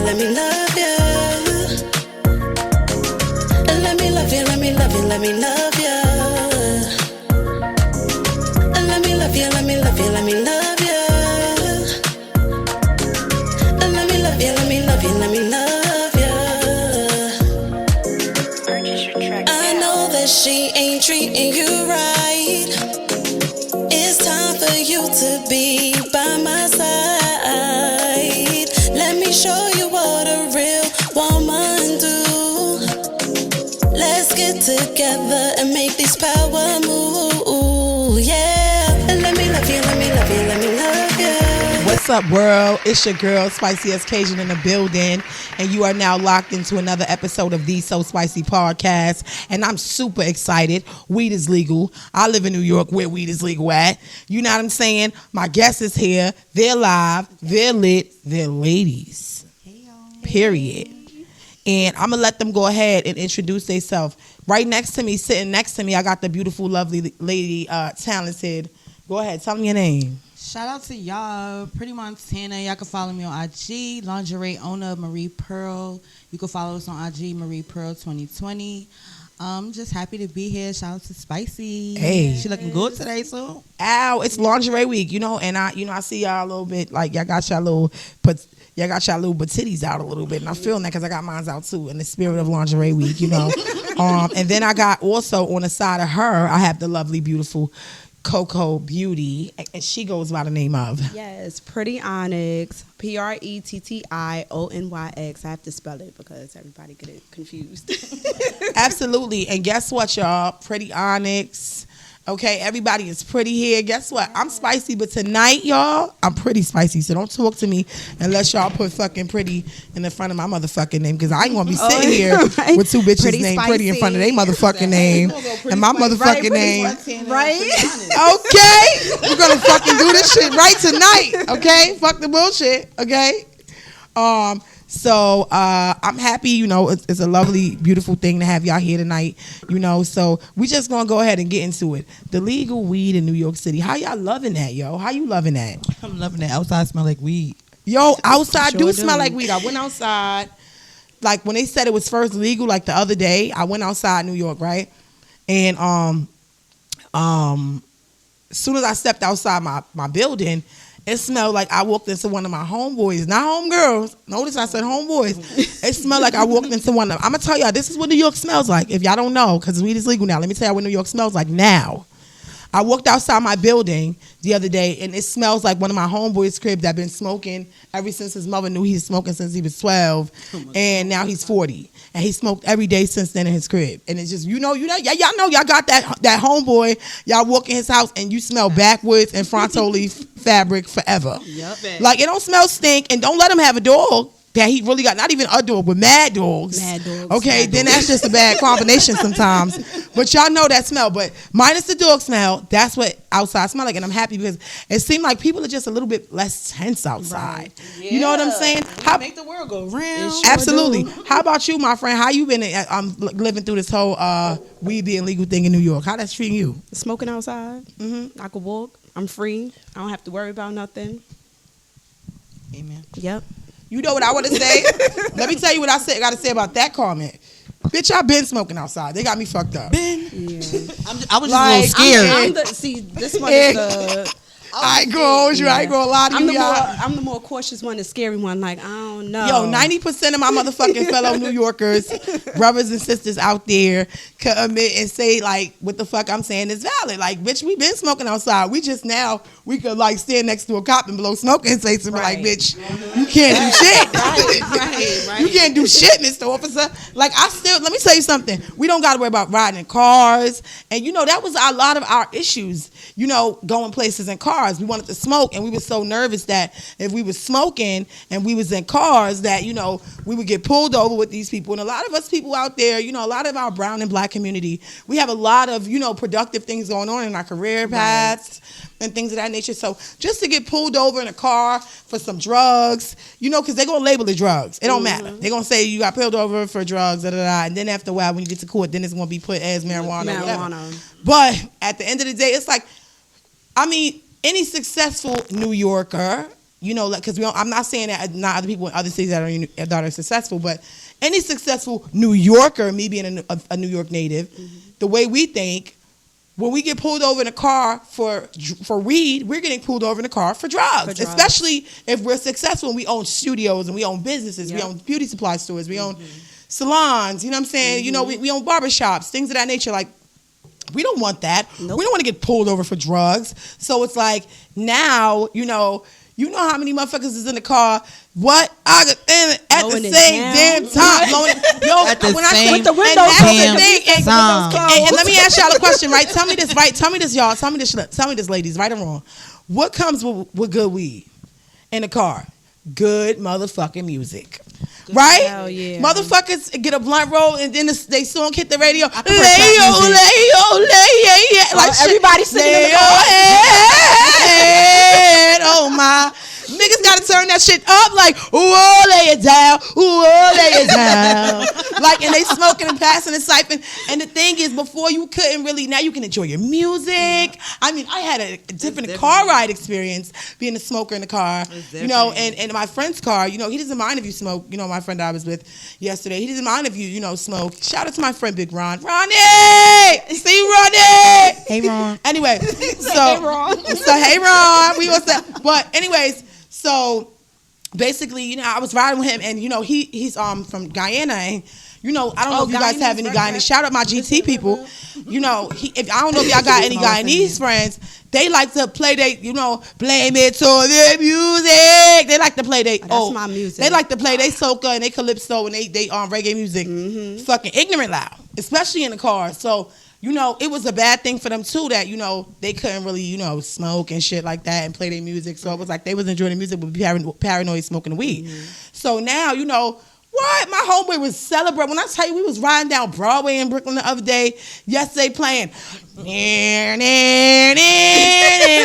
let me love you. Let me love you, let me love you, let me love you. Let me love you, let me love you, let me love you. Let me love you, let me love you, let me love you. I know that she ain't treating you right. It's time for you to be by my side. Let me show you what a real woman do. Let's get together and make this power move, yeah. And let me love you, let me love you, let me love you. What's up, world? It's your girl, Spicy as Cajun in the building, and you are now locked into another episode of the So Spicy podcast, and I'm super excited. Weed is legal. I live in New York where weed is legal at. You know what I'm saying? My guest is here. They're live. They're lit. They're ladies. Hey, y'all. Period. And I'm going to let them go ahead and introduce themselves. Right next to me, sitting next to me, I got the beautiful, lovely lady, talented. Go ahead. Tell me your name. Shout out to y'all. Pretty Montana. Y'all can follow me on IG. Lingerie owner Marie Pearl. You can follow us on IG, Marie Pearl 2020. Just happy to be here. Shout out to Spicy. Hey. She looking good today, so. Ow, it's lingerie week, and I see y'all a little bit, like, y'all got y'all little titties out a little bit, and I'm feeling that because I got mine out too in the spirit of lingerie week, and then I got also on the side of her, I have the lovely, beautiful Coco Beauty, and she goes by the name of Pretty Onyx, PrettiOnyx. I have to spell it because everybody get it confused. Absolutely. And guess what, y'all? Pretty Onyx. Okay, everybody is pretty here. Guess what? I'm spicy, but tonight, y'all, I'm pretty spicy. So don't talk to me unless y'all put fucking pretty in the front of my motherfucking name, because I ain't gonna be sitting here with two bitches named Pretty in front of their motherfucking name and my motherfucking name. Right? Okay, we're gonna fucking do this shit right tonight. Okay, fuck the bullshit. Okay. So I'm happy, it's a lovely, beautiful thing to have y'all here tonight, so we just gonna go ahead and get into it. The legal weed in New York City. How y'all loving that, yo? How you loving that? I'm loving that. Outside smell like weed. Yo, outside do smell like weed. I went outside, like when they said it was first legal, like the other day, I went outside New York, right? And as soon as I stepped outside my building, it smelled like I walked into one of my homeboys, not homegirls. Notice I said homeboys. It smelled like I walked into one of them. I'm going to tell y'all, this is what New York smells like. If y'all don't know, because weed is legal now, let me tell y'all what New York smells like now. I walked outside my building the other day, and it smells like one of my homeboys' crib that been smoking ever since his mother knew he was smoking since he was 12, and now he's 40. And he smoked every day since then in his crib. And it's just, y'all know y'all got that homeboy, y'all walk in his house, and you smell backwoods and fronto leaf fabric forever. Yep. Like, it don't smell stink, and don't let him have a dog that he really got, not even a dog, but mad dogs. Okay, then that's just a bad combination sometimes. But y'all know that smell. But minus the dog smell, that's what outside smell like. And I'm happy because it seemed like people are just a little bit less tense outside. Right. Yeah. You know what I'm saying? How make the world go round. Sure absolutely. Do. How about you, my friend? How you been living through this whole weed being legal thing in New York? How that's treating you? Smoking outside. Mm-hmm. I could walk. I'm free. I don't have to worry about nothing. Amen. Yep. You know what I want to say? Let me tell you what I got to say about that comment. Bitch, I been smoking outside. They got me fucked up. Yeah. I was just a little scared. This one is the... I ain't gonna lie to you, y'all. I'm the more cautious one, the scary one. Like, I don't know. Yo, 90% of my motherfucking fellow New Yorkers, brothers and sisters out there, can admit and say, like, what the fuck I'm saying is valid. Like, bitch, we been smoking outside. We just now, we could, like, stand next to a cop and blow smoke and say something like, bitch, you can't do shit. Right. You can't do shit, Mr. Officer. Like, let me tell you something. We don't got to worry about riding in cars. And, that was a lot of our issues, going places in cars. We wanted to smoke, and we were so nervous that if we was smoking and we was in cars that, we would get pulled over with these people. And a lot of us people out there, a lot of our brown and black community, we have a lot of, productive things going on in our career paths and things of that nature. So just to get pulled over in a car for some drugs, because they're going to label it drugs. It don't matter. They're going to say you got pulled over for drugs, and then after a while, when you get to court, then it's going to be put as marijuana. Or whatever. But at the end of the day, it's like, any successful New Yorker you know, like, because I'm not saying that not other people in other cities that are successful, but any successful New Yorker, me being a New York native, the way we think, when we get pulled over in a car for weed, we're getting pulled over in a car for drugs. Especially if we're successful and we own studios and we own businesses, we own beauty supply stores, we own salons, you know what I'm saying? You know, we own barbershops, things of that nature. Like, we don't want that. Nope. We don't want to get pulled over for drugs. So it's like, now, you know how many motherfuckers is in the car? What? At the same damn time. At the same damn time. And let me ask y'all a question, right? Tell me this, right? Tell me this, y'all. Tell me this, ladies, right or wrong. What comes with good weed in the car? Good motherfucking music. Right? Hell yeah. Motherfuckers get a blunt roll and then they song hit the radio. Like everybody singing in the car. Oh my. Niggas gotta turn that shit up like, ooh, lay it down, ooh, lay it down. Like, and they smoking and passing and siping. And the thing is, before you couldn't really, now you can enjoy your music. I mean, I had a different car ride experience being a smoker in the car. You know, and my friend's car, you know, he doesn't mind if you smoke. You know, my friend I was with yesterday, he doesn't mind if you know, smoke. Shout out to my friend Big Ron. Ronnie! See you, Ronnie! Hey, Ron. Anyway, hey, Ron. We was that. But anyways, so basically, you know, I was riding with him, and you know, he's from Guyana, and you know, I don't know if you guys have any Guyanese. Shout out my GT people. You know, I don't know if y'all got any Guyanese friends. They like to play blame it to their music. They like to play that's my music. They like to play they soca and they calypso and they reggae music, fucking ignorant loud, especially in the car. So, you know, it was a bad thing for them too that, you know, they couldn't really, you know, smoke and shit like that and play their music. So it was like they was enjoying the music but paranoid smoking the weed. So now, you know, what? My homeboy was celebrating. When I tell you, we was riding down Broadway in Brooklyn the other day, yesterday playing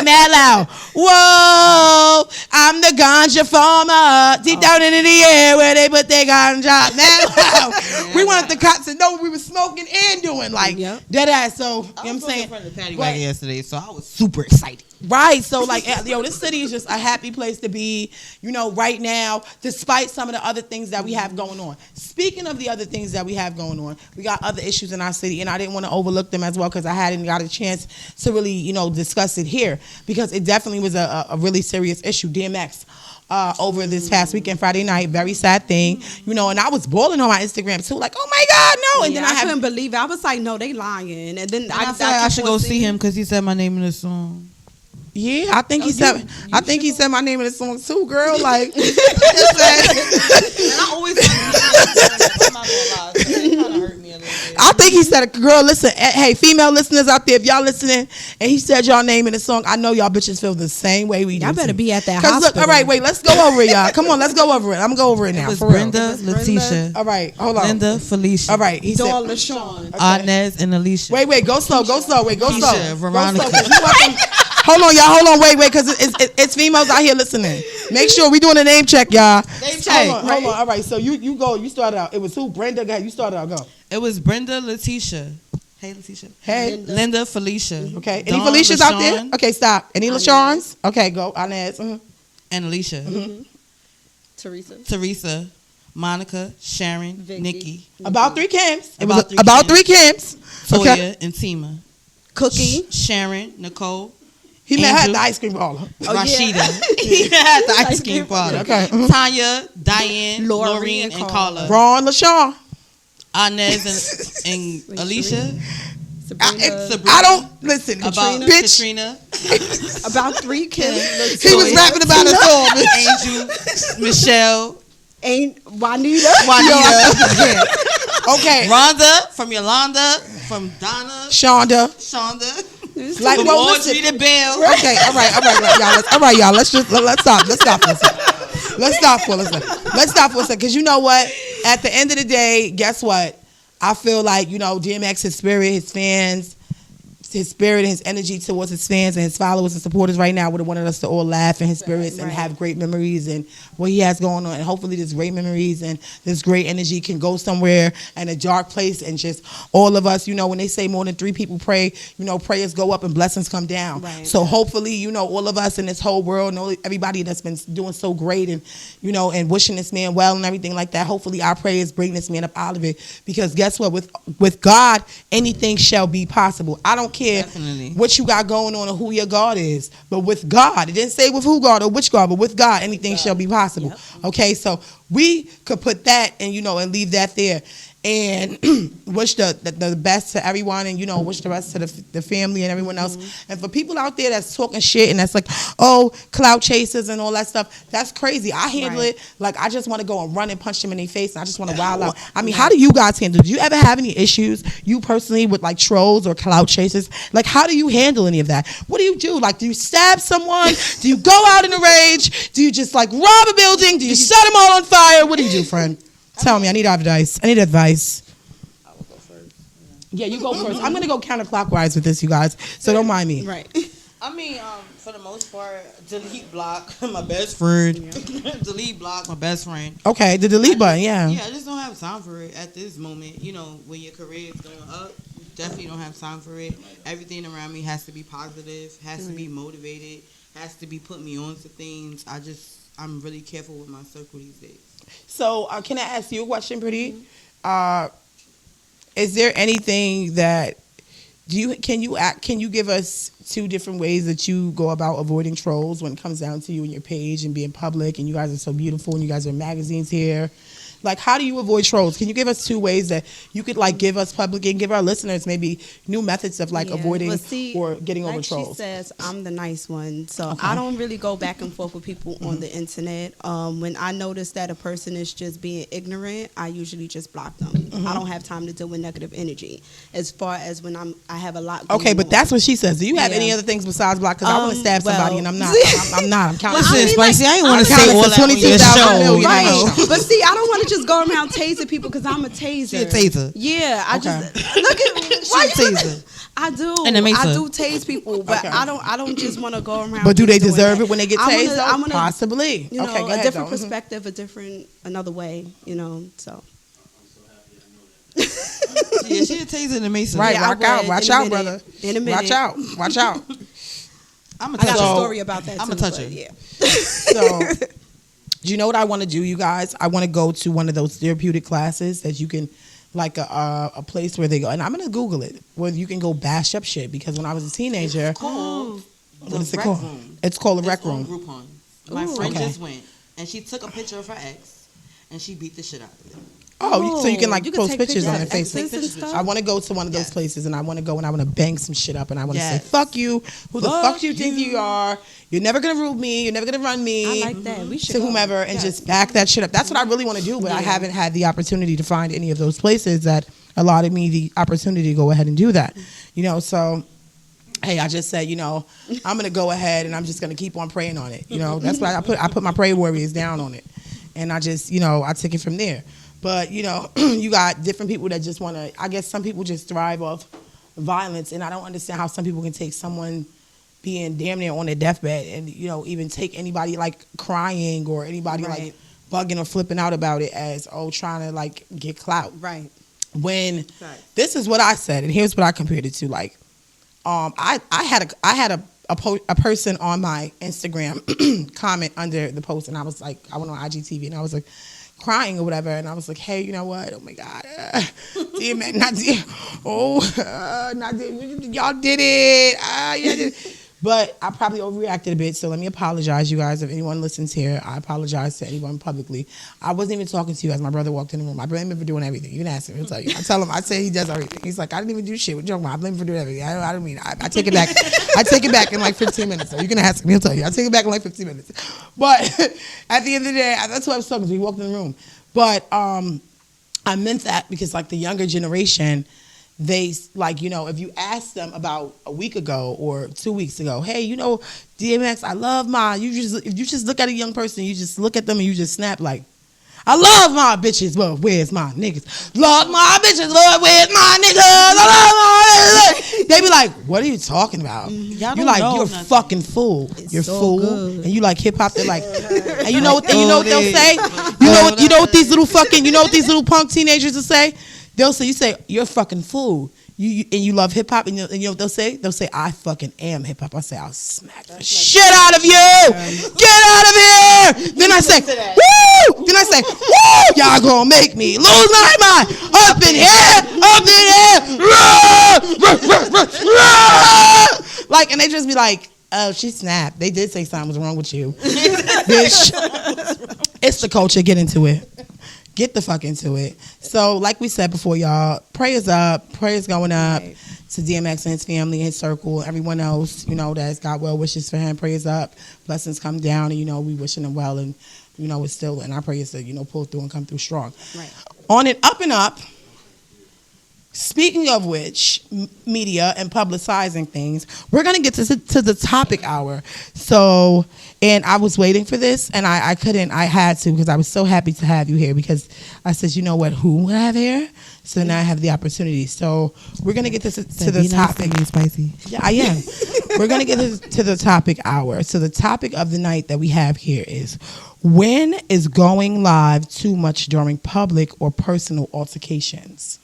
Mellow. Whoa, I'm the ganja farmer. Deep down into the air where they put their ganja. Mellow. We wanted the cops to know what we were smoking and doing, like dead ass. So, you know what I'm saying? I was in front of the paddy wagon yesterday, so I was super excited. Right, so like, yo, this city is just a happy place to be, you know, right now, despite some of the other things that we have going on. Speaking of the other things that we have going on, we got other issues in our city, and I didn't want to overlook them as well because I hadn't got a chance to really, you know, discuss it here because it definitely was a really serious issue. DMX. Over this past weekend, Friday night, very sad thing, you know, and I was bawling on my Instagram too, like, oh my God, no, and then I couldn't believe it. I was like, no, they lying, and then I said I should go see him because he said my name in the song. Yeah, I think he said my name in the song too, girl. Like, and I always I'm not gonna lie. It kind of hurt me a little bit. I think he said, girl, listen, hey, female listeners out there, if y'all listening, and he said y'all name in the song, I know y'all bitches feel the same way we do. Y'all better be at that hospital. Look, all right, wait, let's go over it, y'all. Come on, let's go over it. I'm gonna go over it now. It was Brenda, Letitia. All right, hold on. Linda, Felicia. All right, he said LaShawn. Inez and Alicia. Wait, go slow, wait, go slow. Keisha, Veronica. Hold on, y'all. Hold on. Wait, because it's females out here listening. Make sure we doing a name check, y'all. Name check. Hold on. All right. So you go. You started out. It was who? Brenda. You started out. Go. It was Brenda, Letitia. Hey, Letitia. Hey. Linda, Felicia. Okay. Any Felicias out there? Okay, stop. Any LaShawns? Okay, go. Inez. And Alicia. Teresa. Monica, Sharon, Vicky. Nikki. About 3 Kims. It About was about 3 Kims. Toya Okay. and Tima. Cookie. Sharon, Nicole. He met her at Angel. the ice cream parlor. Rashida. He had the ice cream parlor. Okay. Tanya, Diane, Laureen, and Carla. Ron LaShawn. Inez and Alicia. Sabrina. I don't listen. About bitch. Katrina. About 3 Kim. He was rapping about us all. Bitch. Angel, Michelle, Ain't Juanita. Okay. Rhonda from Yolanda, from Donna, Shonda. Like, from well, Audrey listen. the Bell. Okay, all right, y'all. All right, y'all. Let's stop for a second. Let's stop for a second. Because you know what? At the end of the day, guess what? I feel like, you know, DMX, his spirit, his fans, his spirit and his energy towards his fans and his followers and supporters right now would have wanted us to all laugh in his spirits and have great memories and what he has going on. And hopefully this great memories and this great energy can go somewhere in a dark place and just all of us, when they say more than 3 people pray, prayers go up and blessings come down. Right. So hopefully, all of us in this whole world, and everybody that's been doing so great and, and wishing this man well and everything like that, hopefully our prayers bring this man up out of it. Because guess what? With God, anything shall be possible. I don't care what you got going on or who your God is. But with God, it didn't say with who God or which God, but with God, anything shall be possible. Yep. Okay, so we could put that and, and leave that there. And wish the best to everyone and, wish the best to the family and everyone else. Mm-hmm. And for people out there that's talking shit and that's like, oh, clout chasers and all that stuff, that's crazy. I handle it like I just want to go and run and punch them in their face and I just want to wild out. I mean, how do you guys handle it? Do you ever have any issues, you personally, with like trolls or clout chasers? Like, how do you handle any of that? What do you do? Like, do you stab someone? Do you go out in a rage? Do you just like rob a building? Do you set them all on fire? What do you do, friend? Tell me, I need advice. I will go first. Yeah, you go first. I'm going to go counterclockwise with this, you guys. So don't mind me. Right. I mean, for the most part, delete block my best friend. Delete block my best friend. Okay, the delete button, yeah. Yeah, I just don't have time for it at this moment. When your career is going up, you definitely don't have time for it. Everything around me has to be positive, has to be motivated, has to be putting me on to things. I'm really careful with my circle these days. So, can I ask you a question, Pretty? Is there anything that can you give us 2 different ways that you go about avoiding trolls when it comes down to you and your page and being public and you guys are so beautiful and you guys are in magazines here? Like, how do you avoid trolls? Can you give us 2 ways that you could like give us public and give our listeners maybe new methods of like avoiding or getting over trolls? She says, I'm the nice one, so I don't really go back and forth with people on the internet. When I notice that a person is just being ignorant, I usually just block them. I don't have time to deal with negative energy. As far as when I have a lot going on. But that's what she says. Do you have any other things besides block? Because I want to stab somebody and I'm not. I'm counting. Listen, Spicy, I ain't want to say all that on your show. Right. But see, I don't want to just go around tasing people because I'm a taser. She a taser. Yeah, I just look at why you taser. I do. I do tase people, but I don't just want to go around. But do they deserve it when they get tased? Possibly. A different perspective, another way. So. Yeah, she a taser in the Mason. Right, watch out, brother. In a minute. Watch out. I got a story about that. I'm a toucher. Yeah. So. Do you know what I want to do, you guys? I want to go to one of those therapeutic classes that you can, like a place where they go. And I'm going to Google it, where you can go bash up shit. Because when I was a teenager. It's called what is it called? It's called a rec room. Groupon. My friend just went. And she took a picture of her ex. And she beat the shit out of it. Oh, so you can post pictures on your Facebook. I want to go to one of those places and I want to go and I want to bang some shit up and I want to say, fuck you. Who the fuck you think you are? You're never going to rule me. You're never going to run me. I like that. We should to whomever and just back that shit up. That's what I really want to do, but I haven't had the opportunity to find any of those places that allotted me the opportunity to go ahead and do that. So hey, I just said, I'm going to go ahead and I'm just going to keep on praying on it. That's why I put my prayer warriors down on it. And I just, I took it from there. But, you got different people that just want to, I guess some people just thrive off violence. And I don't understand how some people can take someone being damn near on their deathbed and, even take anybody like crying or anybody like bugging or flipping out about it as, trying to like get clout. Right. When this is what I said, and here's what I compared it to. Like, I had a person on my Instagram comment under the post, and I was like, I went on IGTV, and I was like, crying or whatever, and I was like, hey, you know what? Oh my God, DMX, y'all did it. Yeah, did it. But I probably overreacted a bit, so let me apologize, you guys. If anyone listens here, I apologize to anyone publicly. I wasn't even talking to you as my brother walked in the room. I blame him for doing everything. You can ask him, he'll tell you. I say he does everything. He's like, I didn't even do shit. What you talking about? I blame him for doing everything. I don't mean, I take it back. I take it back in like 15 minutes. So you can ask him, he'll tell you. I take it back in like 15 minutes. But at the end of the day, that's what I was talking to. He walked in the room. But I meant that because like the younger generation, they like, if you ask them about a week ago or 2 weeks ago, hey, DMX, I love my, if you just look at a young person, you just look at them and you just snap like, I love my bitches, but where's my niggas? Love my bitches, Lord, where's my niggas? They be like, what are you talking about? Y'all You don't like, know you're a nothing. fucking fool. You're so fool. good. And you like hip hop. They're like, and you know what they'll say? You know what these little punk teenagers will say? They'll say, you say, you're a fucking fool. And you love hip hop, and you know what they'll say? They'll say, I fucking am hip hop. I say, I'll smack the shit out of you. Get out of here. Then I say, woo. Then I say, woo. Y'all gonna make me lose my mind. Up in here. Like, and they just be like, oh, she snapped. They did say something was wrong with you. Bitch. It's the culture. Get into it. Get the fuck into it. So, like we said before, y'all, prayers up. Prayers going up to DMX and his family, his circle, everyone else, you know, that's got well wishes for him. Prayers up. Blessings come down, and, you know, we wishing him well, and, you know, it's still, and our prayers to, you know, pull through and come through strong. Right. On it up and up. Speaking of which, media and publicizing things, we're going to get to the topic hour. So, and I was waiting for this, and I couldn't, I had to, because I was so happy to have you here, because I said, you know what, who would I have here? So now I have the opportunity. So we're going to get to the topic. Spicy. Yeah, I am. We're going to get to the topic hour. So the topic of the night that we have here is, when is going live too much during public or personal altercations?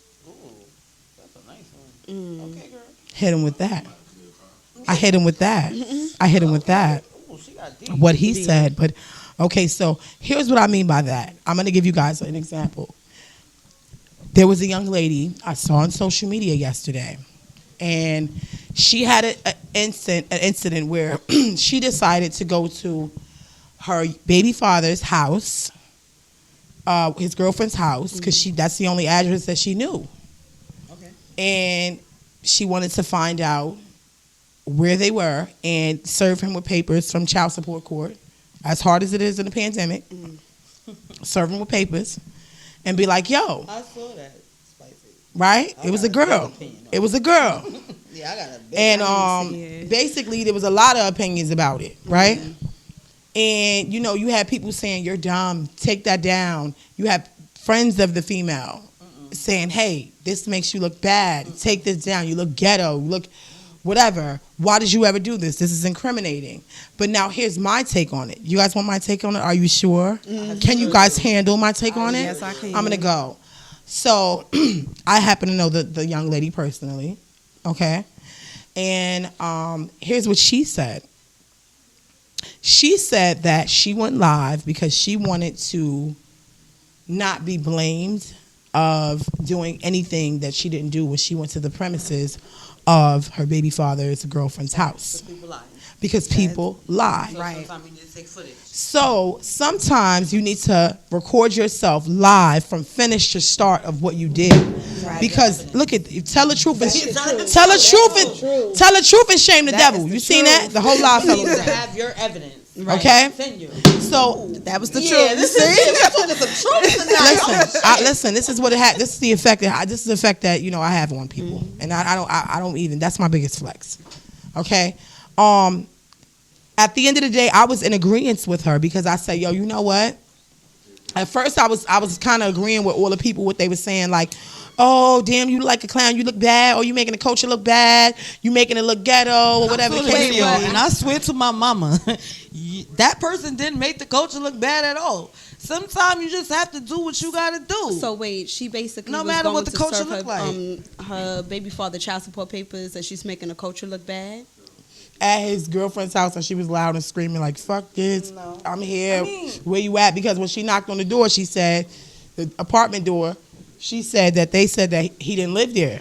Okay, girl. Hit him with that. I hit him with that. I hit him with that. Ooh, she got deep. What he said. But, okay, so here's what I mean by that. I'm going to give you guys an example. There was a young lady I saw on social media yesterday, and she had an incident where she decided to go to her baby father's house, his girlfriend's house, because that's the only address that she knew. And she wanted to find out where they were and serve him with papers from child support court, as hard as it is in the pandemic. Serve him with papers and be like, yo. I saw that. Spicy. Right? It was a girl. It was a girl. Yeah, I got a big And basically, there was a lot of opinions about it, right? And, you know, you had people saying, you're dumb, take that down. You have friends of the female saying, hey, this makes you look bad. Take this down. You look ghetto. You look whatever. Why did you ever do this? This is incriminating. But now here's my take on it. You guys want my take on it? Are you sure? Can you guys handle my take on it? Yes, I can. I'm going to go. So I happen to know the young lady personally. Okay? And here's what she said. She said that she went live because she wanted to not be blamed of doing anything that she didn't do when she went to the premises of her baby father's girlfriend's house. people lie. Because people lie. So sometimes you just take footage. So sometimes you need to record yourself live from finish to start of what you did. Because look at tell the truth and tell the truth and shame the devil. You seen that? The whole lie You need fell. to have your evidence. Okay? Send you. So That was the Yeah, truth. this is some truth tonight. listen, this is what it had. This is the effect this is the effect that, you know, I have on people. And I don't even, that's my biggest flex. Okay? At the end of the day, I was in agreement with her because I said, yo, you know what? At first I was kind of agreeing with all the people what they were saying, like, oh, damn, you look like a clown, you look bad, or you making the culture look bad, you making it look ghetto, or whatever the case Video, may be. and I swear to my mama, that person didn't make the culture look bad at all. Sometimes you just have to do what you gotta do. So wait, she basically No was matter going what the to culture serve look her, like. her baby father child support papers, and she's making the culture look bad. At his girlfriend's house, and she was loud and screaming like, fuck this, I'm here, where you at? Because when she knocked on the door, she said, the apartment door, she said that they said that he didn't live there.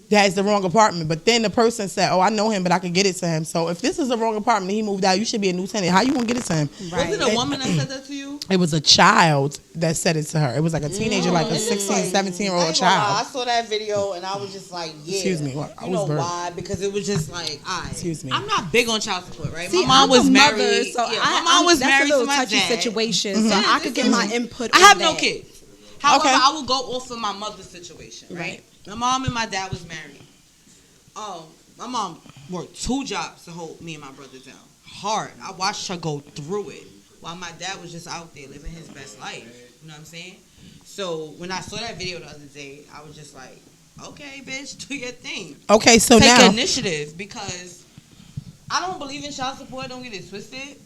That is the wrong apartment. But then the person said, oh, I know him, but I could get it to him. So if this is the wrong apartment and he moved out, you should be a new tenant. How you going to get it to him? Right. Was it a woman that said that to you? It was a child that said it to her. It was like a teenager, like a 16, 17-year-old I child. saw that video and I was just like, yeah. Excuse me, what? I You was know burnt. why? Because it was just like, Excuse me. I'm not big on child support, right? See, my mom was I'm a married. mother, so my mom was that's married a little to my touchy dad. situation. So I could get my input. I on have no that. kids. However, Okay. I will go off of my mother's situation, right? My mom and my dad was married. My mom worked 2 jobs to hold me and my brother down. Hard. I watched her go through it while my dad was just out there living his best life. You know what I'm saying? So when I saw that video the other day, I was just like, okay, bitch, do your thing. Okay, so Take now initiative, because I don't believe in child support. Don't get it twisted.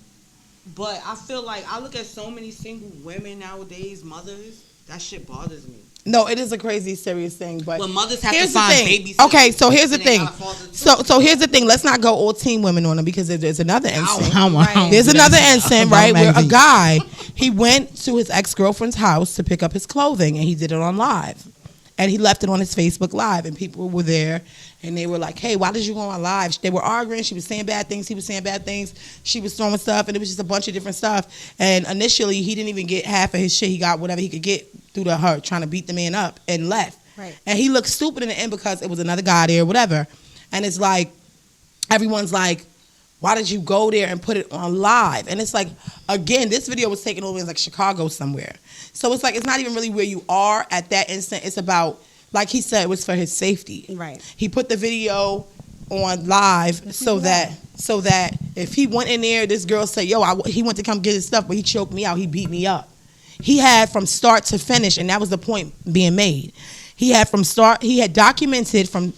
But I feel like I look at so many single women nowadays, mothers. That shit bothers me. no, it is a crazy serious thing, but When mothers have here's to the find thing. babysitters. Okay, so here's the and they thing. got a father too. So here's the thing. Let's not go all teen women on them, because there's another incident. Right. There's another incident, right, where a magazine. guy, he went to his ex-girlfriend's house to pick up his clothing, and he did it on live. And he left it on his Facebook Live, and people were there, and they were like, hey, why did you go on live? They were arguing. She was saying bad things. He was saying bad things. She was throwing stuff, and it was just a bunch of different stuff. And initially, he didn't even get half of his shit. He got whatever he could get through to her, trying to beat the man up, and left. Right. And he looked stupid in the end because it was another guy there, whatever. And it's like, everyone's like, why did you go there and put it on live? And it's like, again, this video was taken over in like Chicago somewhere. So it's like, it's not even really where you are at that instant. It's about, like he said, it was for his safety. Right. He put the video on live so that if he went in there, this girl said, yo, he went to come get his stuff, but he choked me out. He beat me up. He had from start to finish, and that was the point being made. He had documented from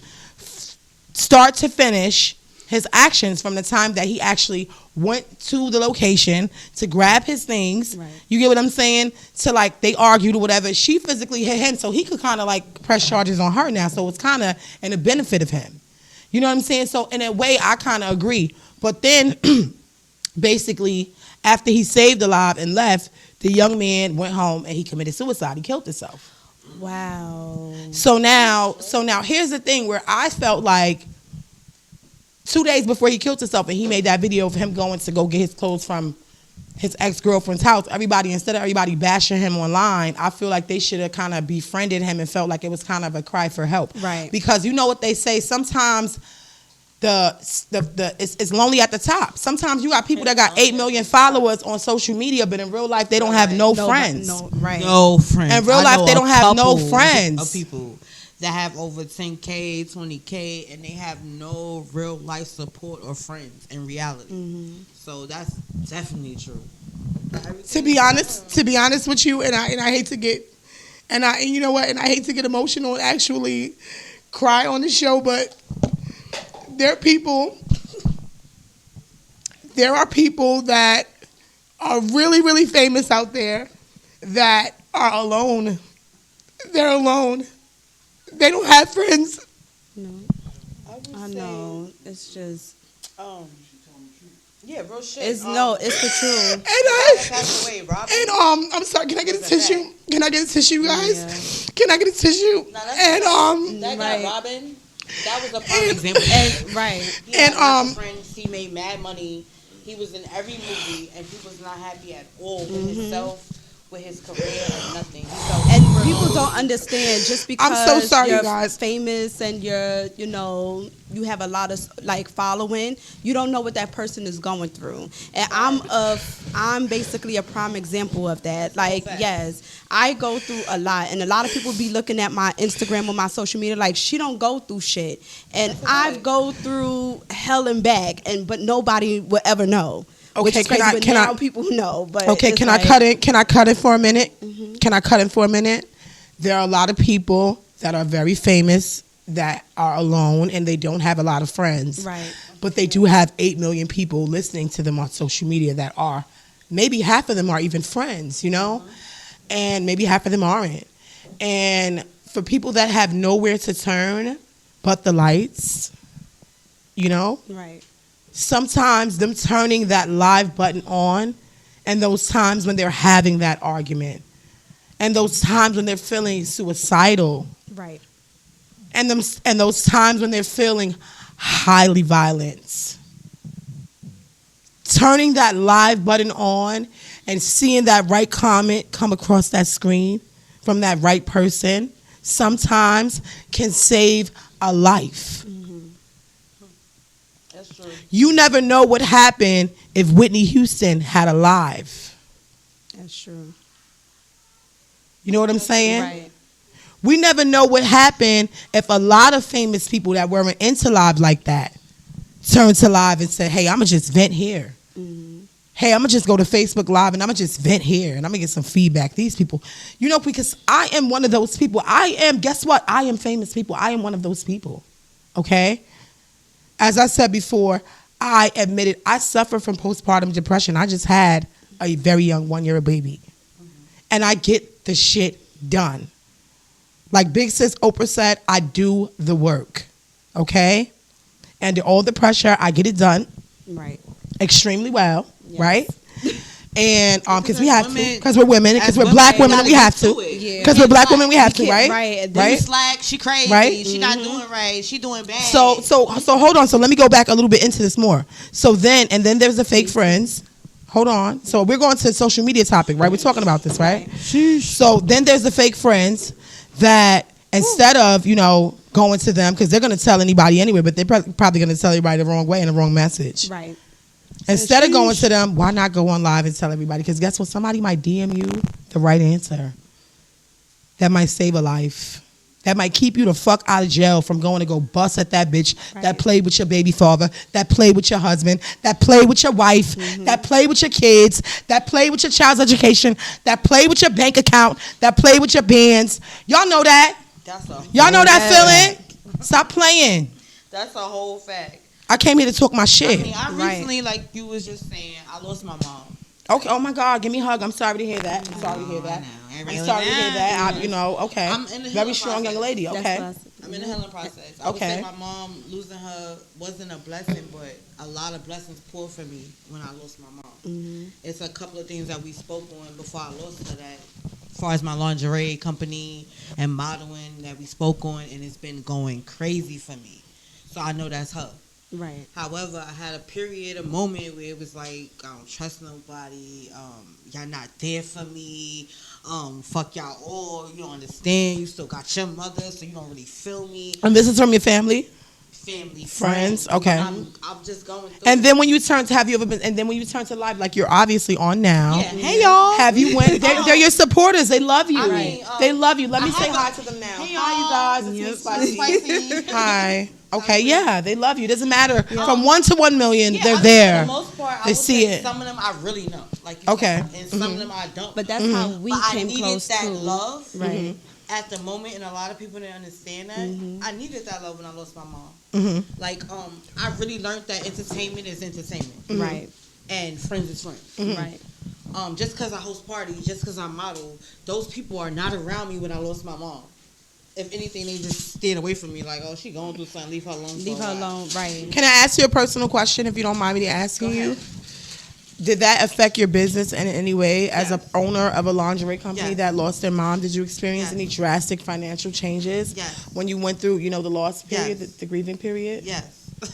start to finish his actions from the time that he actually went to the location to grab his things. Right. You get what I'm saying? To like, they argued or whatever. She physically hit him, so he could kind of like press charges on her now. So it's kind of in the benefit of him. You know what I'm saying? So in a way, I kind of agree. But then, basically, after he saved the life and left, the young man went home and he committed suicide. He killed himself. Wow. So now here's the thing where I felt like 2 days before he killed himself and he made that video of him going to go get his clothes from his ex-girlfriend's house, instead of everybody bashing him online, I feel like they should have kind of befriended him and felt like it was kind of a cry for help. Right. Because you know what they say, sometimes it's lonely at the top. Sometimes you got people that got 8 million followers on social media, but in real life they don't have no friends. Right. No friends. In real I life, know they a don't have no couple friends. Of people that have over 10K, 20K, and they have no real life support or friends in reality. Mm-hmm. So that's definitely true. To be honest with you, and I hate to get, and you know what, and I hate to get emotional and actually cry on the show, but there are people that are really, really famous out there that are alone. They're alone. They don't have friends. No. I know. It's just. Yeah, real shit. It's it's the truth. And I passed away, Robin. and I'm sorry. Can I get a tissue? Can I get a tissue, guys? Yeah. Can I get a tissue? No, that's And that Right. guy Robin, that was a prime example. And, right. He had And, lots of friends. He made mad money. He was in every movie, and he was not happy at all with himself, with his career, and nothing. He felt And super people lonely. don't understand just because I'm so sorry, you're guys. famous and you have a lot of like following, you don't know what that person is going through. And I'm basically a prime example of that. Like, yes, I go through a lot, and a lot of people be looking at my Instagram or my social media like she don't go through shit, and I go through hell and back, but nobody will ever know. Okay, Which is can crazy, I- but can now I- people know. But okay, it's can like, I cut it? Can I cut it for a minute? Mm-hmm. Can I cut it for a minute? There are a lot of people that are very famous that are alone and they don't have a lot of friends. Right. But they do have 8 million people listening to them on social media that are, maybe half of them are even friends, you know? And maybe half of them aren't. And for people that have nowhere to turn but the lights, you know? Right. Sometimes them turning that live button on, and those times when they're having that argument, and those times when they're feeling suicidal, Right. and those times when they're feeling highly violent, turning that live button on and seeing that right comment come across that screen from that right person sometimes can save a life. That's true. You never know what happened if Whitney Houston had a live. That's true. You know what I'm saying? Right. We never know what happened if a lot of famous people that weren't into live like that turned to live and said, hey, I'm going to just vent here. Mm-hmm. hey, I'm gonna just go to Facebook Live and I'm gonna just vent here and I'm gonna get some feedback. These people, because I am one of those people. Guess what? I am famous people. I am one of those people. Okay? As I said before, I admitted I suffer from postpartum depression. I just had a very young 1-year-old baby. And I get the shit done. Like Big Sis Oprah said, I do the work. Okay? And all the pressure, I get it done. Right. Extremely well. Yes. Right? And because we have to, women- because we're women, because as we're women, black you women, gotta we have get to to. it. Yeah. Because we're black women, we have to, right? Right. And You Right? slack, she crazy. Right? She not doing right. She doing bad. So hold on. So let me go back a little bit into this more. So then there's the fake friends. Hold on. So we're going to the social media topic, right? We're talking about this, right? So then there's the fake friends that instead of, going to them, because they're going to tell anybody anyway, but they're probably going to tell everybody the wrong way and the wrong message. Right. Instead of going to them, why not go on live and tell everybody? Because guess what? Somebody might DM you the right answer. That might save a life. That might keep you the fuck out of jail from going to go bust at that bitch that played with your baby father, that played with your husband, that played with your wife, that played with your kids, that played with your child's education, that played with your bank account, that played with your bands. Y'all know that. Y'all know that feeling? Stop playing. That's a whole fact. I came here to talk my shit. I mean, I recently, like you was just saying, I lost my mom. Okay. Oh my God. Give me a hug. I'm sorry to hear that. I'm sorry to hear that. I'm sorry to hear that. Okay. I'm in the very healing strong young process. lady. Okay. I'm in the healing process. I would Okay. say my mom losing her wasn't a blessing, but a lot of blessings poured for me when I lost my mom. It's a couple of things that we spoke on before I lost her that, as far as my lingerie company and modeling that we spoke on, and it's been going crazy for me. So I know that's her. Right. However, I had a moment where it was like, I don't trust nobody. Y'all not there for me. Fuck y'all all. You don't understand. You still got your mother, so you don't really feel me. And this is from your family? Family, friends. Okay. I'm just going through. And then when you turn to, have you ever been? And then when you turn to live, like you're obviously on now. Yeah. Hey y'all. Have you went? They're your supporters. They love you. I mean, they love you. Let me say have hi to them now. Hey, Hi, y'all. you guys. It's Spicy. Hi. Okay. Yeah, they love you. Doesn't matter. From 1 to 1 million, Yeah, they're I mean, there. For the most part, I They would see say it. some of them I really know. Like you Okay. said, and some of them I don't. But that's how we But I came needed close that too. love Right. at the moment, and a lot of people didn't understand that. I needed that love when I lost my mom. Like, I really learned that entertainment is entertainment, Right. and friends is friends. Right. Just because I host parties, just because I model, those people are not around me when I lost my mom. If anything, they just stayed away from me. Like, oh, she going through something. Leave her alone. Leave for a her while. alone. Right. Can I ask you a personal question, if you don't mind me asking Go you? ahead. Did that affect your business in any way as Yes. a owner of a lingerie company Yes. that lost their mom? Did you experience Yes. any drastic financial changes Yes. when you went through, the loss period, Yes. the grieving period? Yes.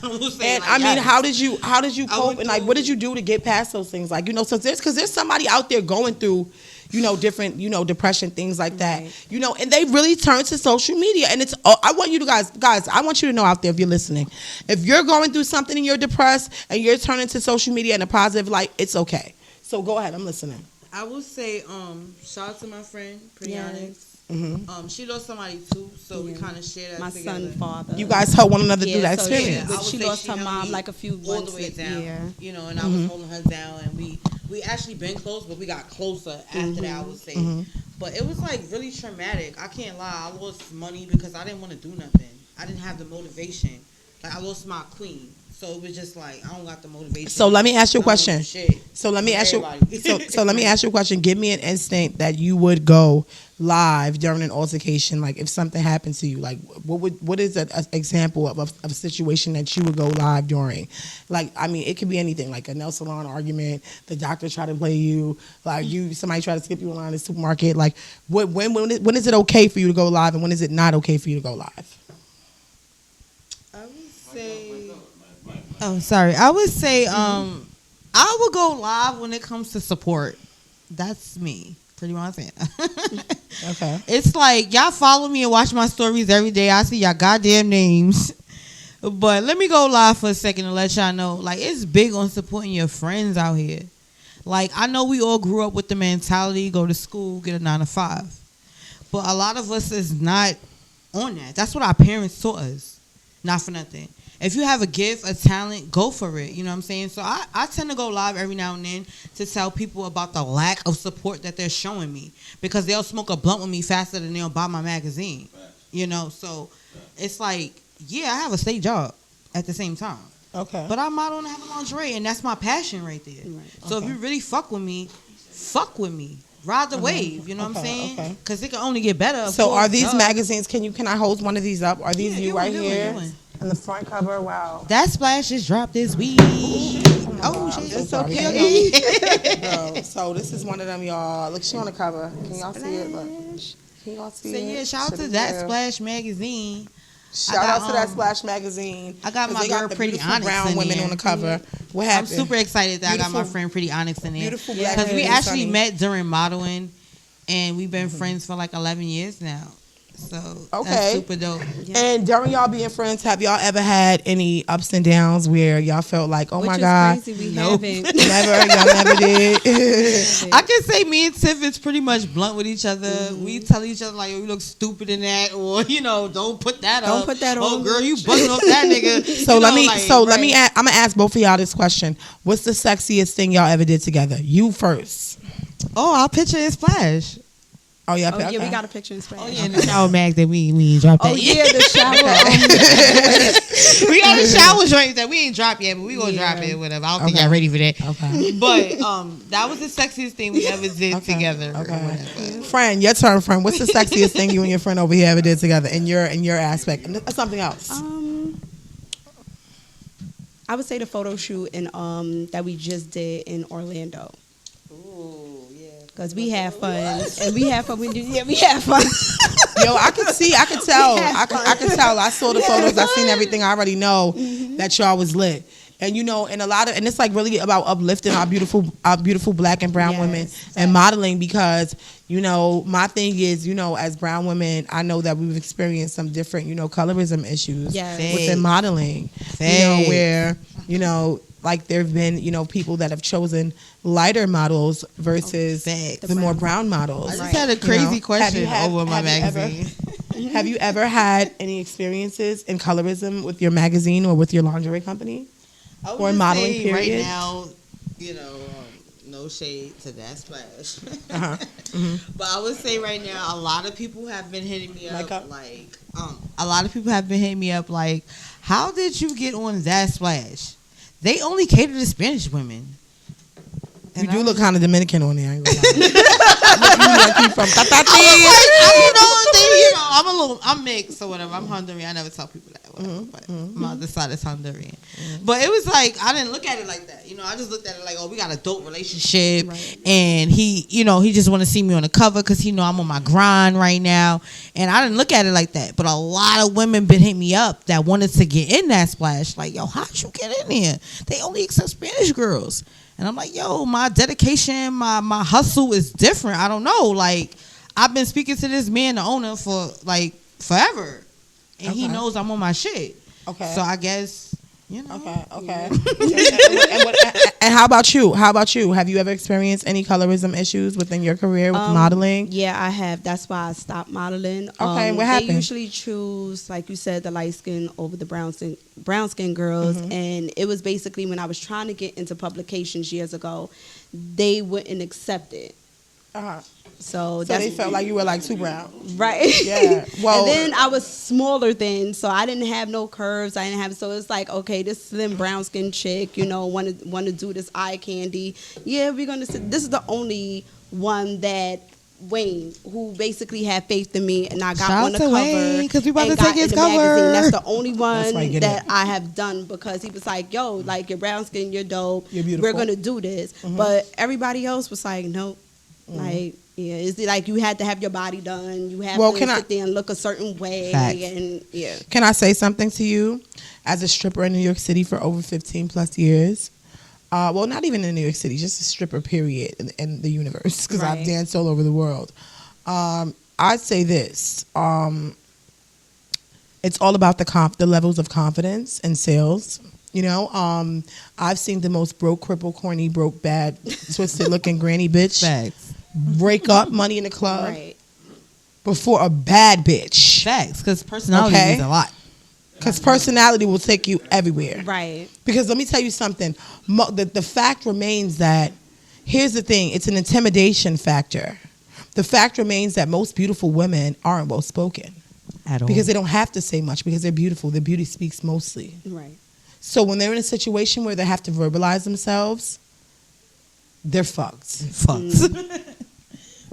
I was saying, And like, I mean, yes. how did you cope, went and like, what did you do to get past those things? Like, so there's somebody out there going through, different, depression, things like that, Right. and they really turn to social media. And I want you to guys, I want you to know out there, if you're listening, if you're going through something and you're depressed and you're turning to social media in a positive light, it's okay. So go ahead, I'm listening. I would say, shout out to my friend, Pretty Yes. Onyx. Mm-hmm. She lost somebody too, so we Yeah. kind of share that My together. son, father. You guys help one another through that so experience. I would She say lost her held mom me like a few all months. the way down, Yeah. and I was holding her down, and we actually been close, but we got closer after that, I would say. But it was like really traumatic. I can't lie. I lost money because I didn't want to do nothing. I didn't have the motivation. Like, I lost my queen. So it was just like, I don't got the motivation. So let me ask you a I don't question. do shit. So let me For ask you. everybody. So let me ask you a question. Give me an instinct that you would go live during an altercation. Like, if something happened to you, like what is an example of a situation that you would go live during? Like, I mean, it could be anything. Like a nail salon argument, the doctor try to play you, like somebody try to skip you around the supermarket. Like, when is it okay for you to go live, and when is it not okay for you to go live? I would say. Oh, sorry. I would say I would go live when it comes to support. That's me. Pretty much. Okay. It's like, y'all follow me and watch my stories every day. I see y'all goddamn names. But let me go live for a second and let y'all know, like, it's big on supporting your friends out here. Like, I know we all grew up with the mentality, go to school, get a 9 to 5. But a lot of us is not on that. That's what our parents taught us. Not for nothing. If you have a gift, a talent, go for it. You know what I'm saying? So I tend to go live every now and then to tell people about the lack of support that they're showing me, because they'll smoke a blunt with me faster than they'll buy my magazine. You know, so it's like, yeah, I have a state job at the same time. Okay. But I model and have a lingerie, and that's my passion right there. Right. So if you really fuck with me, ride the wave. You know what I'm saying? Because it can only get better. So are these magazines? Can I hold one of these up? Are these you right here? On the front cover, wow. That Splash just dropped this week. Oh, shit. It's okay. So this is one of them, y'all. Look, she on the cover. Can y'all see it? Look. Can y'all see it? Yeah, shout out to That Splash magazine. Shout out to That Splash magazine. I got my girl Pretty Onyx brown women on the cover. What happened? I'm super excited that I got my friend Pretty Onyx in there. Beautiful black. Because we actually met during modeling, and we've been friends for like 11 years now. So that's super dope. Yeah. And during y'all being friends, have y'all ever had any ups and downs where y'all felt like, oh my God? Crazy, we haven't. Never, y'all never did. I can say me and Tiff is pretty much blunt with each other. We tell each other like, you look stupid in that, or don't put that up. Don't put that on. Oh girl, you buzzing off that nigga. So let me I'm gonna ask both of y'all this question. What's the sexiest thing y'all ever did together? You first. Oh, I'll picture in Splash. Oh yeah, we got a picture in Splash. Oh yeah, in the shower mag that we dropped that. Oh yeah, the shower. We got a shower joint that we ain't dropped yet, but we gonna drop it. Whatever. I don't think y'all ready for that. Okay. But that was the sexiest thing we ever did together. Okay. Friend, your turn, friend. What's the sexiest thing you and your friend over here ever did together in your aspect? And something else. I would say the photo shoot that we just did in Orlando. Because we have fun, and we have fun. We have fun. Yo, I could tell. I could tell. I saw the photos. I seen everything. I already know that y'all was lit. And and and it's like really about uplifting our beautiful black and brown women and modeling, because my thing is, as brown women, I know that we've experienced some different colorism issues within modeling. Where like there have been people that have chosen lighter models versus the more brown models. I just had a crazy question over my magazine. Have you ever had any experiences in colorism with your magazine or with your lingerie company? Or modeling period? Right now, no shade to That Splash. But I would say right now, a lot of people have been hitting me up like, how did you get on That Splash? They only cater to Spanish women. You do look kind of Dominican on there. I ain't gonna lie. You from I'm mixed or whatever. I'm Honduran. I never tell people that. But my other side is Honduran. But it was like, I didn't look at it like that. I just looked at it like, oh, we got a dope relationship. Right. And he just want to see me on the cover because I'm on my grind right now. And I didn't look at it like that. But a lot of women been hitting me up that wanted to get in That Splash. Like, yo, how'd you get in there? They only accept Spanish girls. And I'm like, yo, my dedication, my hustle is different. I don't know. Like, I've been speaking to this man, the owner, for like forever. And he knows I'm on my shit. Okay. So I guess, Okay. And how about you? Have you ever experienced any colorism issues within your career with modeling? Yeah, I have. That's why I stopped modeling. Okay, what happened? They usually choose, like you said, the light skin over the brown skin girls. And it was basically when I was trying to get into publications years ago, they wouldn't accept it. So they felt like you were like too brown, right? Yeah. Well, and then I was smaller then, so I didn't have no curves. So it's like, okay, this slim brown skin chick, want to do this eye candy. Yeah, we're gonna. This is the only one that Wayne, who basically had faith in me, and I got on the cover because we about to take his cover. Magazine. That's the only one that I have done, because he was like, "Yo, like you're brown skin, you're dope. You're beautiful. We're gonna do this." But everybody else was like, "Nope." Like, yeah, it's like you had to have your body done. You have to sit there and look a certain way. Facts. And yeah. Can I say something to you? As a stripper in New York City for over 15 plus years, well, not even in New York City, just a stripper period in the universe, because I've danced all over the world. I'd say this: it's all about the levels of confidence and sales. I've seen the most broke, crippled, corny, broke, bad, twisted looking granny bitch break up money in the club before a bad bitch. Facts, because personality means a lot. Because personality will take you everywhere. Right. Because let me tell you something. The fact remains that, here's the thing, it's an intimidation factor. The fact remains that most beautiful women aren't well spoken. At all. Because they don't have to say much because they're beautiful. Their beauty speaks mostly. Right. So when they're in a situation where they have to verbalize themselves, they're fucked.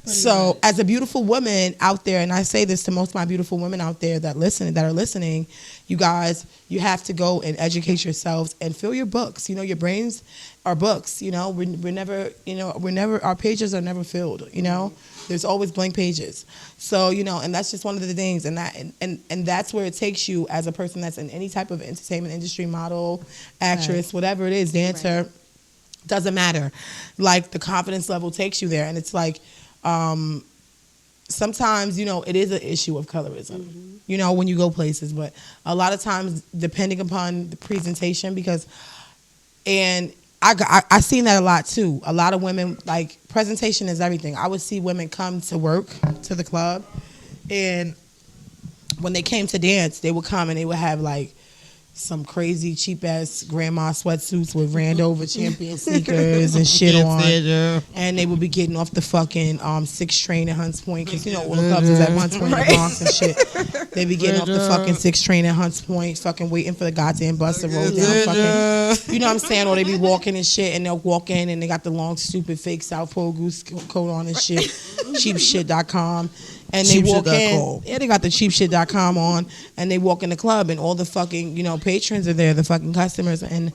So as a beautiful woman out there, and I say this to most of my beautiful women out there that are listening, you guys, you have to go and educate yourselves and fill your books. You know, your brains are books. You know, our pages are never filled. You know, there's always blank pages. So, you know, and that's just one of the things, and that's where it takes you as a person that's in any type of entertainment industry, model, actress, whatever it is, dancer, doesn't matter. Like, the confidence level takes you there, and it's like, sometimes, you know, it is an issue of colorism, you know, when you go places, but a lot of times, depending upon the presentation, and I seen that a lot too. A lot of women, like, presentation is everything. I would see women come to work to the club, and when they came to dance, they would come and they would have like some crazy cheap ass grandma sweatsuits with Randover champion sneakers and shit on, and they would be getting off the fucking 6 train at Hunts Point, because you know all the clubs is at Hunts Point in the Bronx and shit. They be getting off the fucking 6 train at Hunts Point, fucking waiting for the goddamn bus to roll down, fucking, you know what I'm saying? Or they be walking and shit, and they'll walk in and they got the long stupid fake South Pole goose coat on and shit, cheapshit.com. And they walk in, they got the cheapshit.com on, and they walk in the club, and all the fucking, you know, patrons are there, the fucking customers, and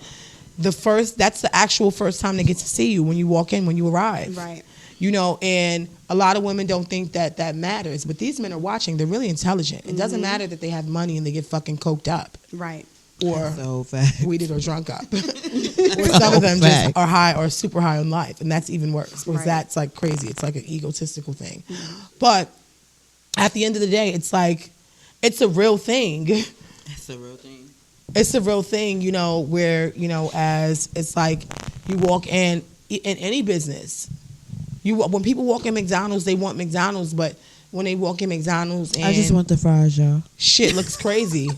that's the actual first time they get to see you when you walk in, when you arrive. Right. You know, and a lot of women don't think that matters, but these men are watching. They're really intelligent. It doesn't matter that they have money and they get fucking coked up. Right. Or so weeded or drunk up. Or some of them just are high or super high on life, and that's even worse, because that's like crazy. It's like an egotistical thing. But at the end of the day, it's like, it's a real thing. It's a real thing. It's a real thing, you know, where, you know, as it's like you walk in any business. When people walk in McDonald's, they want McDonald's, but when they walk in McDonald's and I just want the fries, y'all. shit looks crazy.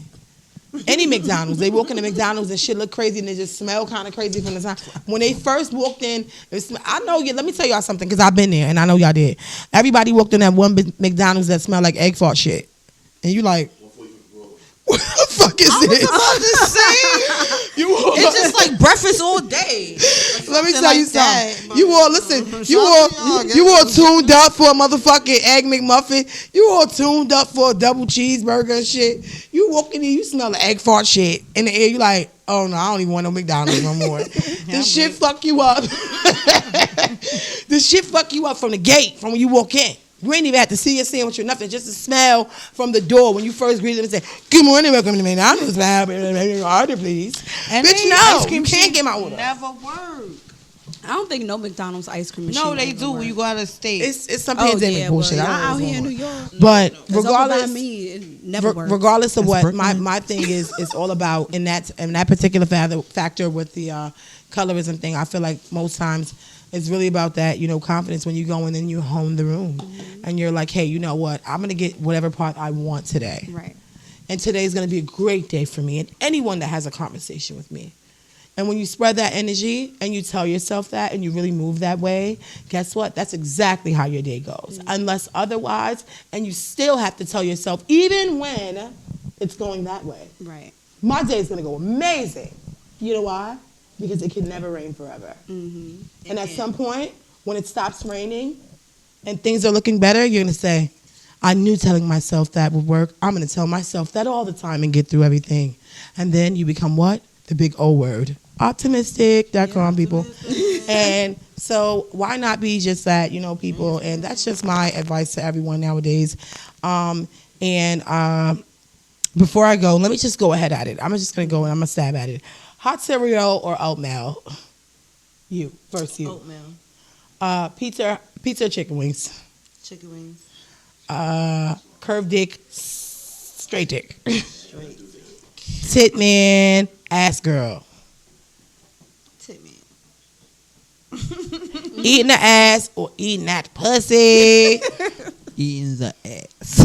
Any McDonald's, they walk into McDonald's and shit look crazy, and they just smell kind of crazy from the time. When they first walked in, I know you. Let me tell y'all something, because I've been there, and I know y'all did. Everybody walked in that one McDonald's that smelled like egg fart shit, and you like, what the fuck is this? I'm just saying. It's just like breakfast all day. Let me tell you something. You all tuned up for a motherfucking egg McMuffin. You all tuned up for a double cheeseburger and shit. You walk in here, you smell the egg fart shit in the air. You like, oh no, I don't even want no McDonald's no more. This shit fuck you up. This shit fuck you up from the gate, from when you walk in. You ain't even have to see your sandwich or nothing. Just the smell from the door when you first greet them and say, "Good morning, welcome to McDonald's, ma'am. Order, please." And bitch, they no, ice cream you can't get my order. Never work. I don't think no McDonald's ice cream machine. No, they do when you go out of state. It's some pandemic bullshit. Well, I don't know out what's here in going New on. York. But It's over by regardless, me, it never works. regardless of That's what Brooklyn. my thing is all about in that particular factor with the colorism thing, I feel like most times it's really about that, you know, confidence when you go in and you hone the room, and you're like, hey, you know what, I'm gonna get whatever part I want today, Right. and today's gonna be a great day for me and anyone that has a conversation with me. And when you spread that energy and you tell yourself that and you really move that way, guess what? That's exactly how your day goes. Unless otherwise, and you still have to tell yourself, even when it's going that way, Right. my day is going to go amazing. You know why? Because it can never rain forever. Mm-hmm. And at some point, when it stops raining and things are looking better, you're going to say, I knew telling myself that would work. I'm going to tell myself that all the time and get through everything. And then you become what? The big O word. Optimistic.com, people. And so why not be just that, you know, people? And that's just my advice to everyone nowadays. Before I go, let me just go ahead at it. I'm just going to go and I'm going to stab at it. Hot cereal or oatmeal? You. First you. Oatmeal. Pizza or chicken wings? Chicken wings. Curved dick, straight dick. Straight. Tit man, ass girl. Tit man. Eating the ass or eating that pussy? Eating the ass.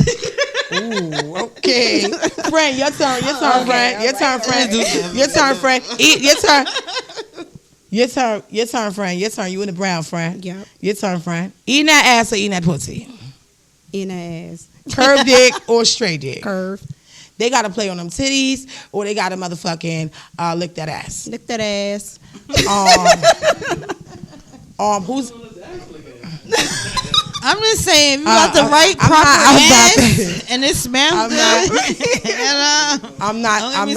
Ooh, Okay. Friend, your turn. Your turn, friend. Your turn, friend. Your turn, friend. Your turn. Your turn. Your turn, friend. Your turn. You in the brown, friend. Yep. Your turn, friend. Eating that ass or eating that pussy? In the ass. Curved dick or straight dick? Curve. They got to play on them titties or they got to motherfucking lick that ass. Lick that ass. Who's... I'm just saying, if you got the right proper ass and it smells good. I'm not done.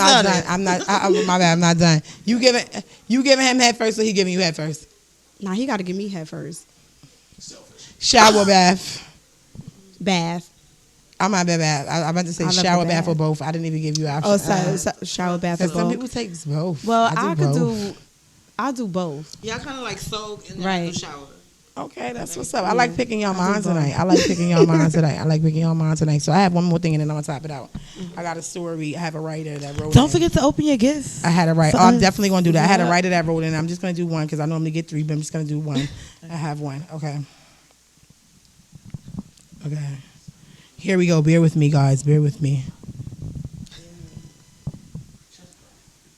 My bad. I'm not done. You giving him head first or he giving you head first? Nah, he got to give me head first. Shower, bath. Bath. I'm not bad. I'm about to say shower, bath, or both. I didn't even give you options. Oh, sorry. Shower, bath, or Some both. people take both. Well, I'll do both. Yeah, I kind of like soak and then Right. do shower. Okay, that's what's up. I like picking y'all minds tonight. So I have one more thing and then I'm gonna top it out. I got a story. I have a writer that wrote. Don't forget to open your gifts. I had a writer. I'm definitely gonna do that. I had a writer that wrote it. I'm just gonna do one because I normally get 3, but I'm just gonna do one. I have one. Okay. Here we go. Bear with me, guys. Bear with me.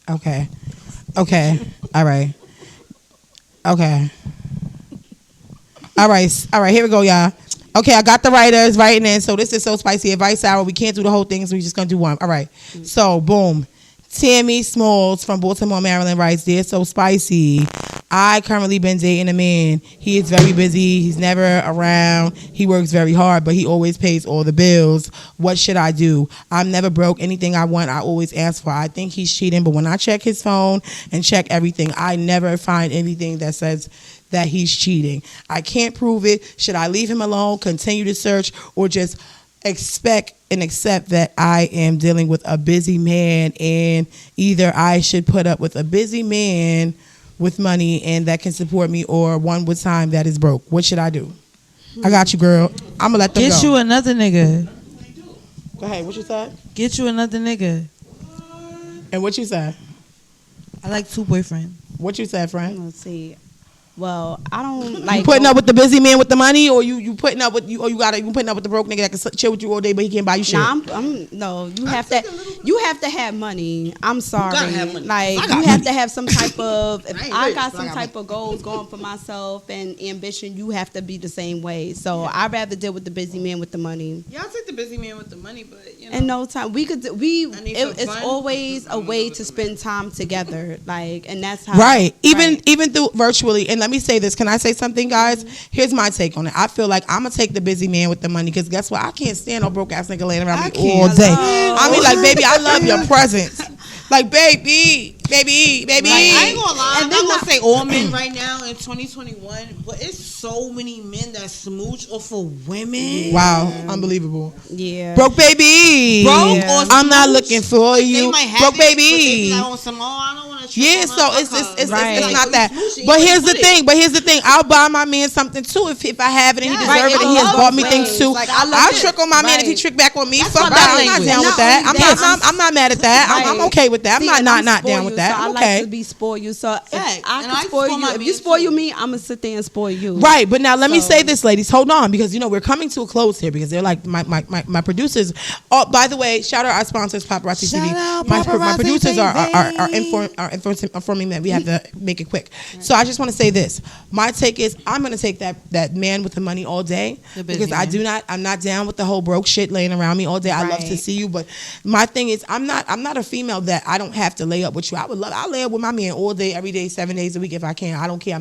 Okay. All right. Okay. All right, here we go, y'all. Okay, I got the writers writing in. So this is So Spicy Advice Hour. We can't do the whole thing, so we're just going to do one. All right. So, boom. Tammy Smalls from Baltimore, Maryland writes, Dear So Spicy, I currently been dating a man. He is very busy. He's never around. He works very hard, but he always pays all the bills. What should I do? I'm never broke. Anything I want, I always ask for. I think he's cheating, but when I check his phone and check everything, I never find anything that says that he's cheating. I can't prove it. Should I leave him alone, continue to search, or just expect and accept that I am dealing with a busy man, and either I should put up with a busy man with money and that can support me, or one with time that is broke? What should I do? I got you, girl. I'm gonna let them go. Get you another nigga. Go ahead. What you said? Get you another nigga. And what you said? I like 2 boyfriends. What you said, friend? Let's see. Well, I don't like. You putting up with the busy man with the money, or you putting up with you putting up with the broke nigga that can chill with you all day but he can't buy you shit? No, you have to have money. I'm sorry. gotta have money. Like I got you money. have to have some type of. If ain't I rich, got but I some got type of goals going for myself and ambition, you have to be the same way. So I'd rather deal with the busy man with the money. Yeah, I'll take the busy man with the money, but you know. In no time, we could. It's fun. always a way to spend time together. Like, and that's how. Right. Even through virtually. And let me say this. Can I say something, guys? Here's my take on it. I feel like I'm gonna take the busy man with the money because guess what? I can't stand no broke ass nigga laying around me all day. I mean, like, baby, I love your presence. Like, baby. Like, I ain't gonna lie. I'm And then not gonna say all men right now in 2021, but it's so many men that smooch off of women. Wow, unbelievable. Yeah. Broke baby. Broke or I'm not smooch, looking for They you. might have Broke it, but they baby. be like on some, I don't want to. Yeah, so it's Right. not that. Smooching, But you here's the put it. thing. I'll buy my man something too if I have it and he Yeah. deserve Right, it and and he has I bought love me things things. too. Like, I love I'll it. trick on my man if he Right. trick back on me. That's Fuck my that. love I'm not language. down with Not that. only that, I'm not mad at that. I'm Right. okay with that. I'm See, and not down spoiled, with that. So I I'm like okay. to be spoiled you. So if Fact. I And can I spoil spoil you, my if man you spoil too. me, I'm gonna sit there and spoil you. Right, but now let me So- say this, ladies. Hold on, because you know we're coming to a close here because they're like my producers. Oh, by the way, shout out our sponsors, Paparazzi TV. Shout out My Paparazzi producers are TV. informing that we have to make it quick. So I just want to say this. My take is I'm gonna take that man with the money all day The busy because man. I'm not down with the whole broke shit laying around me all day. I love to Right. see you, but my thing is I'm not a female that I don't have to lay up with you. I'll lay up with my man all day, every day, 7 days a week if I can. I don't care.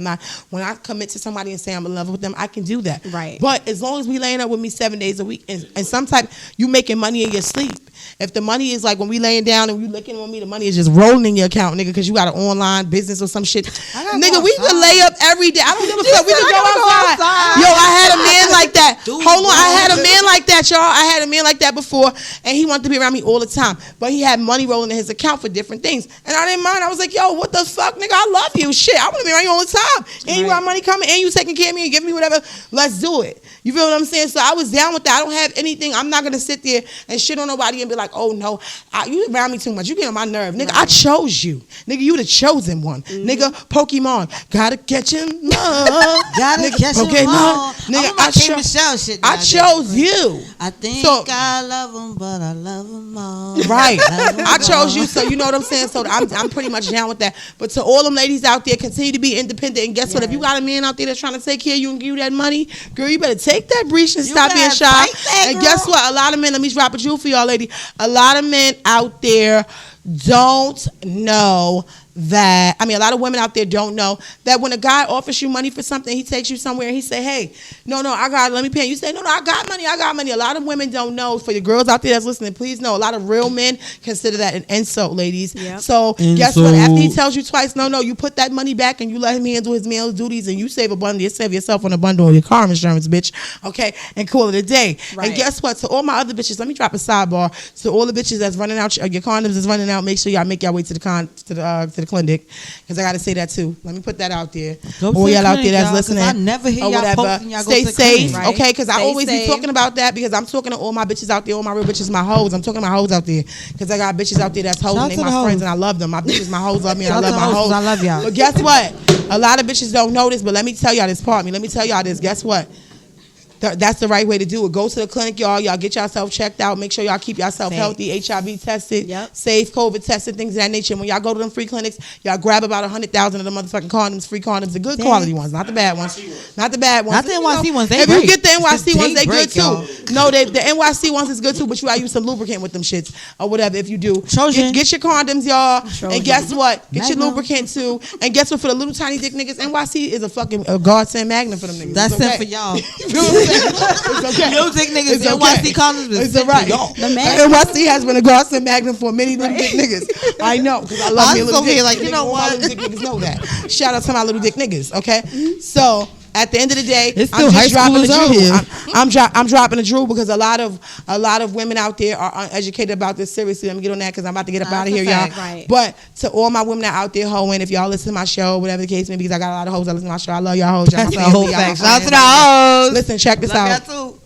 When I commit to somebody and say I'm in love with them, I can do that. Right. But as long as we laying up with me 7 days a week and sometimes you making money in your sleep. If the money is like when we laying down and you looking on me, the money is just rolling in your account, nigga, because you got an online business or some shit. Nigga, we could lay up every day. I don't give a fuck. We could go outside. Yo, I had a man like that. Hold on, I had a man like that, y'all. I had a man like that before, and he wanted to be around me all the time. But he had money rolling in his account for different things. And I didn't mind. I was like, yo, what the fuck, nigga? I love you. Shit, I want to be around you all the time. And you got money coming, and you taking care of me and giving me whatever. Let's do it. You feel what I'm saying? So I was down with that. I don't have anything. I'm not going to sit there and shit on nobody and be like, oh, no, you around me too much. You get on my nerve. Nigga, I chose you. Nigga, you the chosen one. Nigga, Pokemon. Gotta catch him all. Gotta Nigga, catch 'em Pokemon. all. Nigga, I K Michelle shit. I chose you. I think So- I love him, but I love him more. Right. Love him I chose more. you, so you know what I'm saying? So I'm pretty much down with that. But to all them ladies out there, continue to be independent. And guess what? If you got a man out there that's trying to take care of you and give you that money, girl, you better take that breach and You stop being better shy. fight that, And girl. guess what? A lot of men, let me drop a jewel for y'all, lady. A lot of men out there don't know that, I mean, a lot of women out there don't know that when a guy offers you money for something, he takes you somewhere and he say, hey, no, let me pay you. You say, no, I got money. A lot of women don't know. For the girls out there that's listening, please know, a lot of real men consider that an insult, ladies. Yep. So guess what? After he tells you twice, no, you put that money back and you let him handle his meals duties and you save a bundle. You save yourself on a bundle of your car insurance, bitch. Okay, and call it a day. Right. And guess what? To all my other bitches, let me drop a sidebar. To all the bitches that's running out, your condoms is running out. Make sure y'all make y'all way to the clinic. Because I got to say that too. Let me put that out there. Go to All the y'all out clinic, there that's y'all, 'cause listening. I never hear or y'all whatever. posting y'all go Stay to the safe, clinic. okay? Because I Stay always be safe. talking about that because I'm talking to all my bitches out there, all my real bitches, my hoes. I'm talking to my hoes out there because I got bitches out there that's hoes Shout and they to my the friends hoes. and I love them. My bitches, my hoes love me and I Shout love to my the hoes, hoes. I love y'all. But guess what? A lot of bitches don't know this, but let me tell y'all this part. Let me tell y'all this. Guess what? That's the right way to do it. Go to the clinic, y'all. Y'all get yourself checked out. Make sure y'all keep yourself healthy, HIV tested, Yep. safe, COVID tested, things of that nature. When y'all go to them free clinics, y'all grab about 100,000 of the motherfucking condoms, free condoms, the good quality ones, not the bad ones. Not the bad ones. Not the NYC ones, they If break. you get the NYC ones, they break, good too. y'all. No, the NYC ones is good too, but you gotta use some lubricant with them shits or whatever if you do. Trojan. Get your condoms, y'all. And guess what? Get your Magnum. lubricant too. And guess what? For the little tiny dick niggas, NYC is a godsend magnum for them niggas. That's It's okay. it for y'all. You know what I'm saying? It's okay. Little dick niggas, It's NYC condoms is It's sent all right. to y'all. The man- NYC has been a godsend magnum for many little dick niggas. I know, because I love I me a was little over dick. here like, you know All my what? little dick niggas know that. Shout out to my little dick niggas, okay? So at the end of the day, It's I'm still just high dropping the schoolers out jewel. here. I'm dropping the jewel because a lot of women out there are uneducated about this. Seriously, let me get on that because I'm about to get up out of That's here, a y'all. fact. Right. But to all my women that out there hoeing, if y'all listen to my show, whatever the case may be, because I got a lot of hoes that listen to my show. I love y'all hoes. Y'all my That's a family, whole y'all my fact. Shout out to friends. the hoes. Listen, check this out. Love y'all too.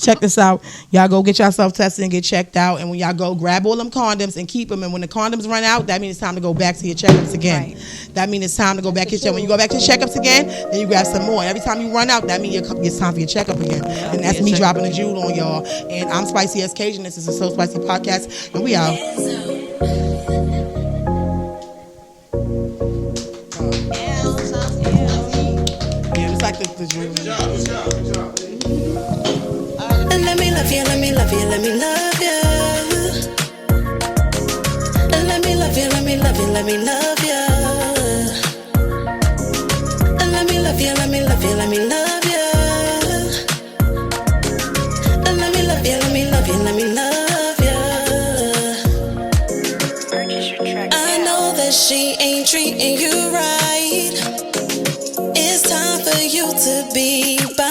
Check this out. Y'all go get yourself tested and get checked out. And when y'all go, grab all them condoms and keep them. And when the condoms run out, that means it's time to go back to your checkups again. Right. That means it's time to go back to your. When you go back to your checkups again, then you grab some more. And every time you run out, that means it's time for your checkup again. And that's me dropping the jewel on y'all. And I'm Spicy as Cajun. This is a So Spicy podcast, and we out. Yeah, it's like the jewel. And let me love you, let me love you, let me love you. And let me love you, let me love you, let me love you. And let me love you, let me love you, let me love you. And let me love you, let me love you, let me love you. I know that she ain't treating you right. It's time for you to be by